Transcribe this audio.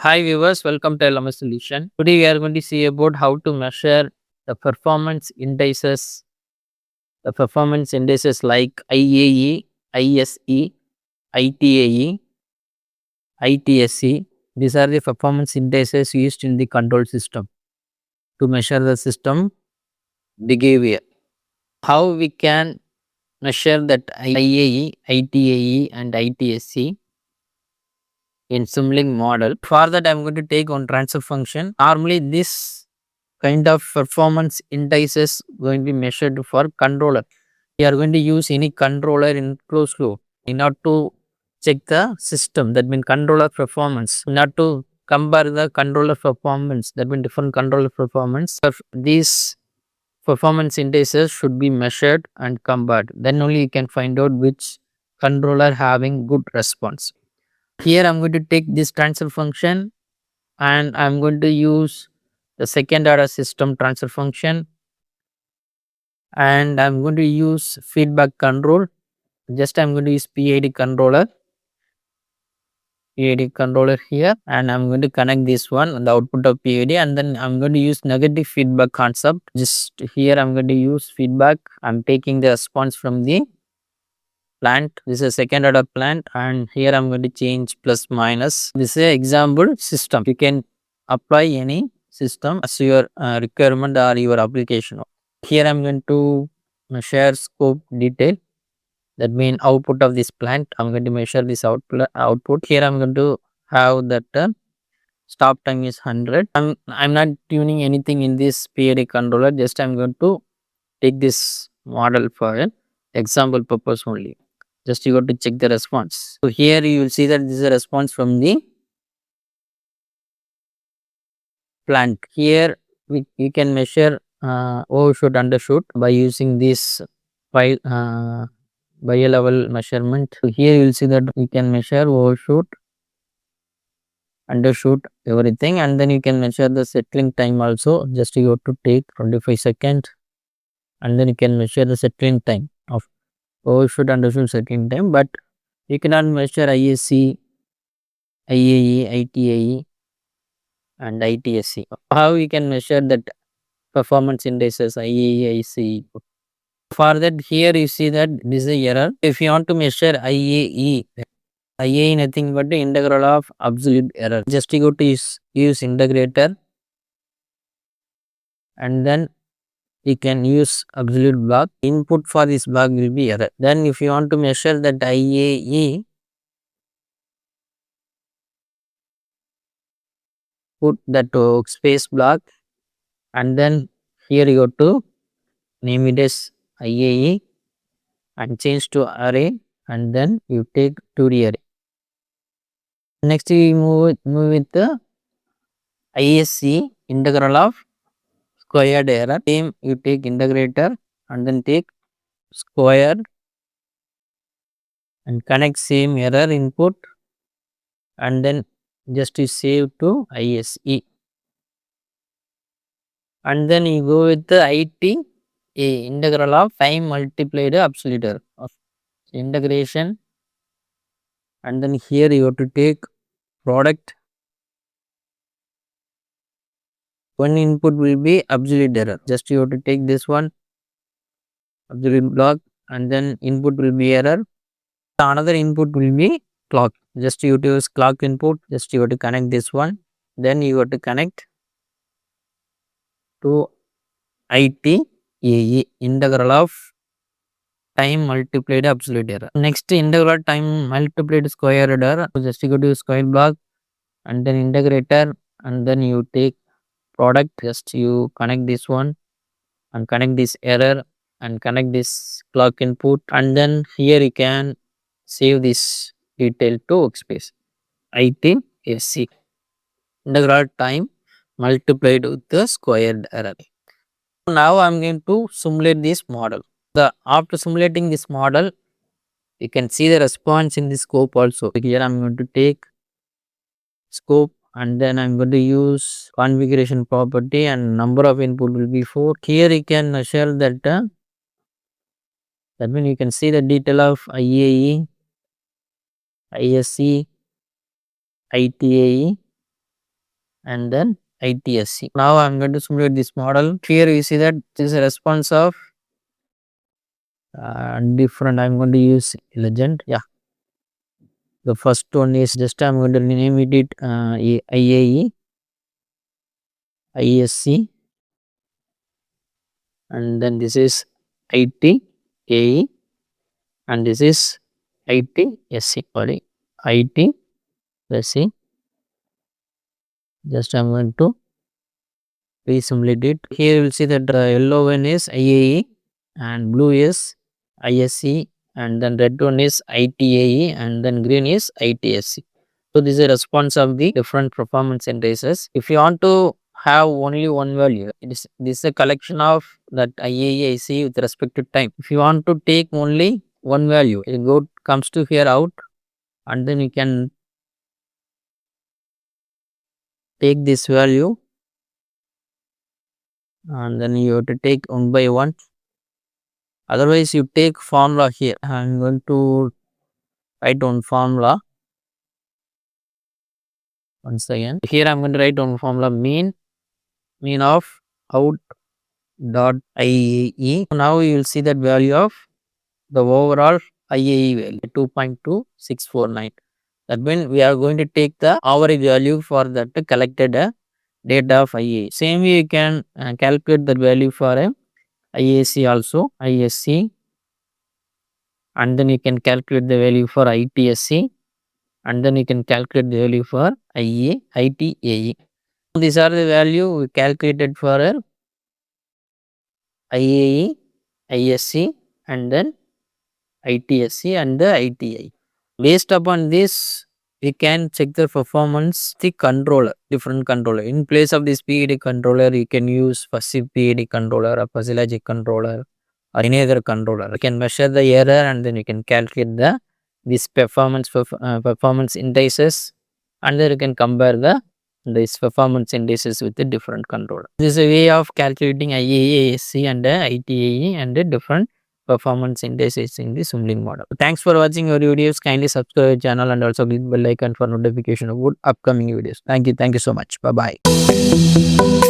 Hi viewers, welcome to LMS Solution. Today we are going to see about how to measure the performance indices, like IAE, ISE, ITAE, ITSE. These are the performance indices used in the control system to measure the system behavior. How we can measure that IAE, ITAE and ITSE in Simulink model. For that I am going to take one transfer function. Normally this kind of performance indices going to be measured for controller. We are going to use any controller in closed loop in order to check the system, that means controller performance, in order to compare the controller performance, that means different controller performance. These performance indices should be measured and compared, then only you can find out which controller having good response. Here I am going to take this transfer function and I am going to use the second order system transfer function, and I am going to use feedback control. Just I am going to use PID controller here, and I am going to connect this one on the output of PID, and then I am going to use negative feedback concept. Just here I am going to use feedback. I am taking the response from the plant. This is a second order plant, and here I am going to change plus minus. This is an example system. You can apply any system as your requirement or your application. Here I am going to measure scope detail, that means output of this plant. I am going to measure this output. Here I am going to have that stop time is 100. I am not tuning anything in this PID controller, just I am going to take this model for an example purpose only. Just you got to check the response. So here you will see that this is a response from the plant. Here you can measure overshoot undershoot by using this bi-level measurement. So here you will see that you can measure overshoot, undershoot, everything, and then you can measure the settling time also. Just you have to take 25 seconds, and then you can measure the settling time of overshoot, undershoot, settling time. But you cannot measure ISE, IAE, ITAE and ITSE. How you can measure that performance indices IAE, ISE? For that, here you see that this is a error. If you want to measure IAE, IAE nothing but the integral of absolute error. Just you go to use integrator, and then you can use absolute block. Input for this block will be error. Then if you want to measure that IAE, put that workspace block, and then here you go to name it as IAE and change to array, and then you take 2D array. Next we move with the ISE, integral of squared error. Same you take integrator and then take square and connect same error input, and then just you save to ISE, and then you go with the ITAE, integral of time multiplied absolute error of integration, and then here you have to take product. One input will be absolute error. Just you have to take this one absolute block, and then input will be error. Another input will be clock. Just you have to use clock input. Just you have to connect this one. Then you have to connect to ITAE, integral of time multiplied absolute error. Next, integral time multiplied square error. Just you go to square block and then integrator, and then you take product. Just you connect this one and connect this error and connect this clock input, and then here you can save this detail to workspace. ITAE, integral time multiplied with the squared error. Now I am going to simulate this model. After simulating this model, you can see the response in the scope also. Here I am going to take scope, and then I am going to use configuration property, and number of input will be 4. Here you can measure that that means you can see the detail of IAE, ISE, ITAE, and then ITSE. Now I am going to simulate this model. Here you see that this is a response of different. I am going to use legend. Yeah. The first one is just I am going to name it IAE, ISE, and then this is ITAE, and this is ITSE. Sorry, ITSE. Just I am going to re-simulate it. Here you will see that the yellow one is IAE and blue is ISE, and then red one is ITAE, and then green is ITSE. So this is a response of the different performance indices. If you want to have only one value, this is a collection of that IAE, ISE with respect to time. If you want to take only one value, it comes to here out, and then you can take this value, and then you have to take one by one. Otherwise, you take formula here. I am going to write one formula once again. Here I am going to write one formula mean of out dot IAE. Now you will see that value of the overall IAE value 2.2649. That means we are going to take the average value for that collected data of IAE. Same way you can calculate the value for a IAC also, ISC, and then you can calculate the value for ITSC, and then you can calculate the value for ITAE. These are the value we calculated for a IAE, ISC, and then ITSC and the ITI. Based upon this, we can check the performance the controller, different controller. In place of this PID controller, you can use passive PID controller or fuzzy logic controller or any other controller. You can measure the error and then you can calculate this performance indices, and then you can compare this performance indices with the different controller. This is a way of calculating IAE, ISC and ITAE and the different performance indices in the Simulink model. Thanks for watching our videos. Kindly subscribe our channel and also click the bell icon for notification of good upcoming videos. Thank you so much. Bye bye.